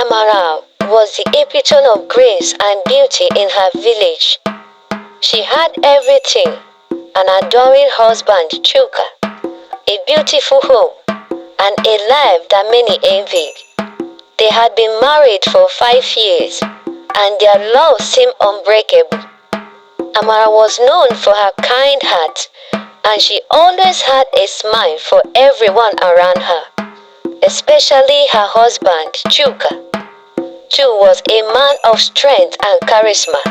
Amara was the epitome of grace and beauty in her village. She had everything: an adoring husband, Chuka, a beautiful home, and a life that many envied. They had been married for 5 years, and their love seemed unbreakable. Amara was known for her kind heart, and she always had a smile for everyone around her, especially her husband, Chuka. Chu was a man of strength and charisma,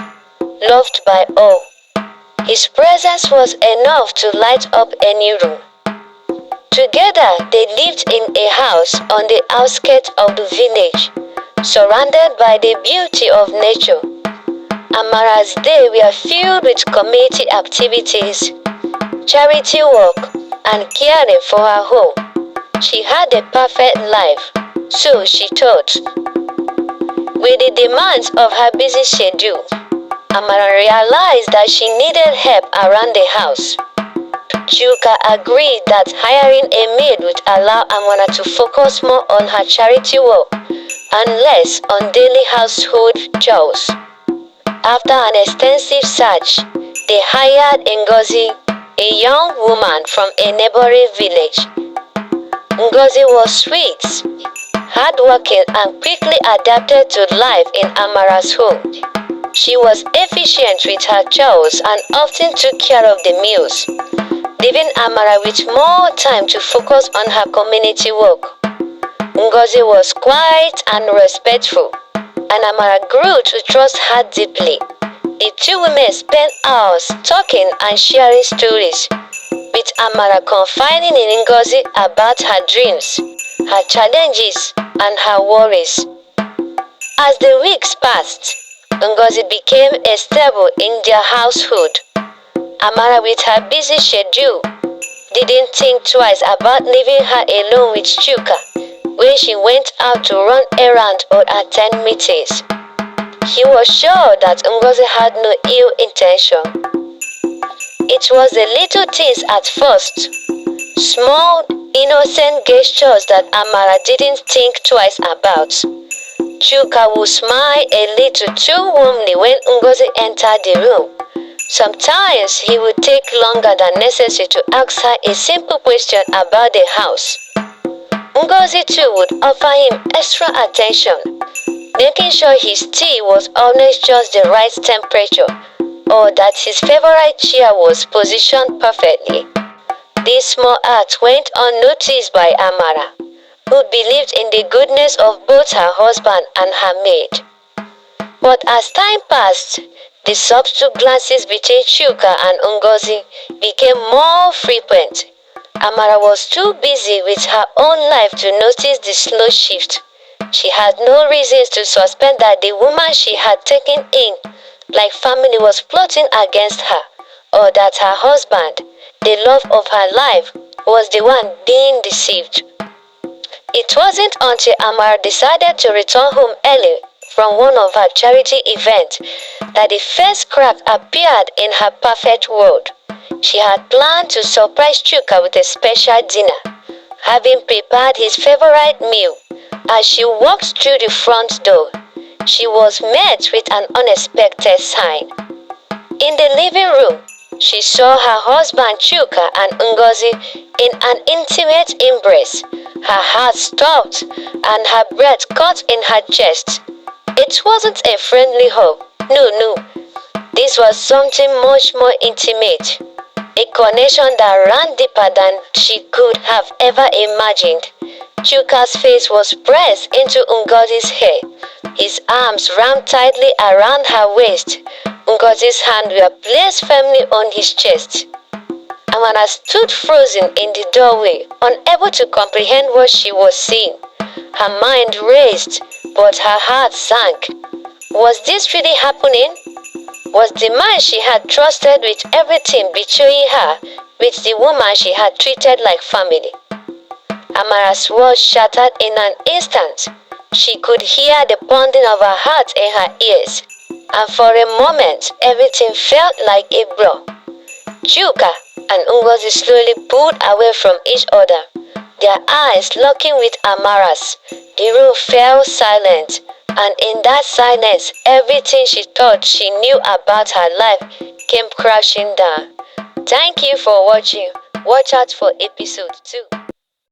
loved by all. His presence was enough to light up any room. Together, they lived in a house on the outskirts of the village, surrounded by the beauty of nature. Amara's days were filled with community activities, charity work, and caring for her home. She had a perfect life, so she thought. With the demands of her busy schedule, Amara realized that she needed help around the house. Chuka agreed that hiring a maid would allow Amara to focus more on her charity work and less on daily household chores. After an extensive search, they hired Ngozi, a young woman from a neighboring village. Ngozi was sweet, hardworking, and quickly adapted to life in Amara's home. She was efficient with her chores and often took care of the meals, leaving Amara with more time to focus on her community work. Ngozi was quiet and respectful, and Amara grew to trust her deeply. The two women spent hours talking and sharing stories, with Amara confiding in Ngozi about her dreams, her challenges, and her worries. As the weeks passed, Ngozi became a staple in their household. Amara, with her busy schedule, didn't think twice about leaving her alone with Chuka when she went out to run errands or attend meetings. He was sure that Ngozi had no ill intention. It was the little things at first, small, innocent gestures that Amara didn't think twice about. Chuka would smile a little too warmly when Ngozi entered the room. Sometimes he would take longer than necessary to ask her a simple question about the house. Ngozi too would offer him extra attention, making sure his tea was always just the right temperature, or that his favorite chair was positioned perfectly. This small act went unnoticed by Amara, who believed in the goodness of both her husband and her maid. But as time passed, the subtle glances between Chuka and Ngozi became more frequent. Amara was too busy with her own life to notice the slow shift. She had no reasons to suspect that the woman she had taken in like family was plotting against her, or that her husband, the love of her life, was the one being deceived. It wasn't until Amara decided to return home early from one of her charity events that the first crack appeared in her perfect world. She had planned to surprise Chuka with a special dinner, having prepared his favorite meal. As she walked through the front door, she was met with an unexpected sign. In the living room, she saw her husband Chuka and Ngozi in an intimate embrace. Her heart stopped and her breath caught in her chest. It wasn't a friendly hug. No. This was something much more intimate. A connection that ran deeper than she could have ever imagined. Chuka's face was pressed into Ngozi's hair. His arms wrapped tightly around her waist. Ngozi's hands were placed firmly on his chest. Amara stood frozen in the doorway, unable to comprehend what she was seeing. Her mind raced, but her heart sank. Was this really happening? Was the man she had trusted with everything betraying her with the woman she had treated like family? Amara's words shattered in an instant. She could hear the pounding of her heart in her ears, and for a moment everything felt like a blur. Chuka and Ngozi slowly pulled away from each other, their eyes locking with Amara's. The room fell silent, and in that silence, everything she thought she knew about her life came crashing down. Thank you for watching. Watch out for episode 2.